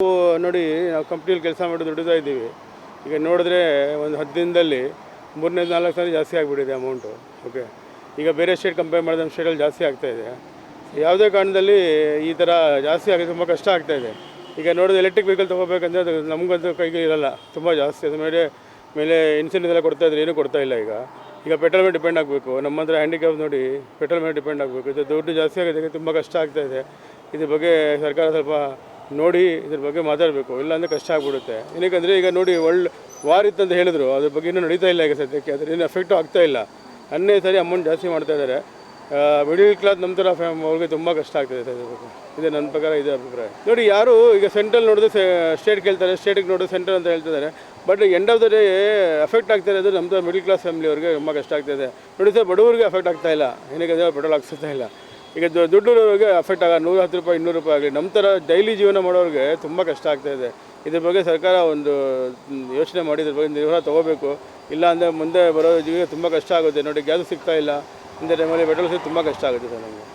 ನೋಡಿ ನಾವು ಕಂಪ್ನಿಯಲ್ಲಿ ಕೆಲಸ ಮಾಡಿ ದುಡಿತಾ ಇದ್ದೀವಿ. ಈಗ ನೋಡಿದ್ರೆ ಒಂದು 10 ದಿನದಲ್ಲಿ 3-4 ಸಾವಿರ ಜಾಸ್ತಿ ಆಗಿಬಿಟ್ಟಿದೆ ಅಮೌಂಟು. ಓಕೆ, ಈಗ ಬೇರೆ ಸ್ಟೇಟ್ ಕಂಪೇರ್ ಮಾಡಿದ್ರೆ ನಮ್ಮ ಸ್ಟೇಟಲ್ಲಿ ಜಾಸ್ತಿ ಆಗ್ತಾಯಿದೆ. ಯಾವುದೇ ಕಾರಣದಲ್ಲಿ ಈ ಥರ ಜಾಸ್ತಿ ಆಗಿ ತುಂಬ ಕಷ್ಟ ಆಗ್ತಾಯಿದೆ. ಈಗ ನೋಡಿದ್ರೆ ಎಲೆಕ್ಟ್ರಿಕ್ ವೆಹಿಕಲ್ ತೊಗೋಬೇಕಂದ್ರೆ ಅದು ನಮಗಂತೂ ಕೈಗೆ ಇರೋಲ್ಲ, ತುಂಬ ಜಾಸ್ತಿ. ಅದ್ರ ಮೇಲೆ ಇನ್ಸೆಂಟಿವ್ ಎಲ್ಲ ಕೊಡ್ತಾಯಿದ್ರೆ ಏನೂ ಕೊಡ್ತಾ ಇಲ್ಲ. ಈಗ ಪೆಟ್ರೋಲ್ ಮೇಲೆ ಡಿಪೆಂಡ್ ಆಗಬೇಕು. ನಮ್ಮ ಹತ್ರ ಹ್ಯಾಂಡಿಕ್ಯಾಪ್ ನೋಡಿ ಪೆಟ್ರೋಲ್ ಮೇಲೆ ಡಿಪೆಂಡ್ ಆಗಬೇಕು. ಇದು ದುಡ್ಡು ಜಾಸ್ತಿ ಆಗಿದೆ, ತುಂಬ ಕಷ್ಟ ಆಗ್ತಾಯಿದೆ. ಇದ್ರ ಬಗ್ಗೆ ಸರ್ಕಾರ ಸ್ವಲ್ಪ ನೋಡಿ ಇದ್ರ ಬಗ್ಗೆ ಮಾತಾಡಬೇಕು, ಇಲ್ಲಾಂದರೆ ಕಷ್ಟ ಆಗ್ಬಿಡುತ್ತೆ. ಏನಕ್ಕಂದರೆ ಈಗ ನೋಡಿ ವಾರ್ ಇತ್ತಂತ ಹೇಳಿದ್ರು, ಅದ್ರ ಬಗ್ಗೆ ಇನ್ನೂ ನಡೀತಾ ಇಲ್ಲ ಈಗ ಸದ್ಯಕ್ಕೆ. ಅದ್ರೇನು ಎಫೆಕ್ಟು ಆಗ್ತಾಯಿಲ್ಲ. ಅನ್ನೇ ಸರಿ ಅಮೌಂಟ್ ಜಾಸ್ತಿ ಮಾಡ್ತಾಯಿದ್ದಾರೆ. ಮಿಡಿಲ್ ಕ್ಲಾಸ್ ನಮ್ಮ ಥರ ಅವ್ರಿಗೆ ತುಂಬ ಕಷ್ಟ ಆಗ್ತಾಯಿದೆ ಇದ್ರ ಬಗ್ಗೆ. ಇದೆ ನನ್ನ ಪ್ರಕಾರ, ಇದೆ ಅಭಿಪ್ರಾಯ. ನೋಡಿ, ಯಾರು ಈಗ ಸೆಂಟ್ರಲ್ ನೋಡಿದ್ರೆ ಸ್ಟೇಟ್ ಕೇಳ್ತಾರೆ, ಸ್ಟೇಟಿಗೆ ನೋಡಿದ್ರೆ ಸೆಂಟ್ರಲ್ ಅಂತ ಹೇಳ್ತಿದ್ದಾರೆ. But end of the day effect ಆಗ್ತಾ ಇರೋದು ನಮ್ಮ ಮಿಡಿಲ್ ಕ್ಲಾಸ್ ಫ್ಯಾಮಿಲಿಯವ್ರಿಗೆ ತುಂಬ ಕಷ್ಟ ಆಗ್ತಾಯಿದೆ. ನೋಡಿ ಸರ್, ಬಡವರಿಗೆ ಎಫೆಕ್ಟ್ ಆಗ್ತಾ ಇಲ್ಲ. ಏನಕ್ಕೆ ಪೆಟ್ರೋಲ್ ಹಾಕ್ಸ್ತಾ ಇಲ್ಲ. ಈಗ ದುಡ್ಡವ್ರಿಗೆ ಎಫೆಕ್ಟ್ ಆಗ 110 ರೂಪಾಯಿ 200 ರೂಪಾಯಿ ಆಗಲಿ. ನಮ್ಮ ಥರ ಡೈಲಿ ಜೀವನ ಮಾಡೋರಿಗೆ ತುಂಬ ಕಷ್ಟ ಆಗ್ತಾಯಿದೆ. ಇದ್ರ ಬಗ್ಗೆ ಸರ್ಕಾರ ಒಂದು ಯೋಚನೆ ಮಾಡಿ ಇದ್ರ ಬಗ್ಗೆ ನಿರ್ಧಾರ ತೊಗೋಬೇಕು. ಇಲ್ಲ ಅಂದರೆ ಮುಂದೆ ಬರೋ ಜೀವಿಗೆ ತುಂಬ ಕಷ್ಟ ಆಗುತ್ತೆ. ನೋಡಿ, ಗ್ಯಾಸ್ ಸಿಗ್ತಾ ಇಲ್ಲ, ಇಂಥ ಟೈಮಲ್ಲಿ ಪೆಟ್ರೋಲ್ ಸಿಗೋದು ತುಂಬ ಕಷ್ಟ ಆಗುತ್ತೆ ಸರ್ ನಮಗೆ.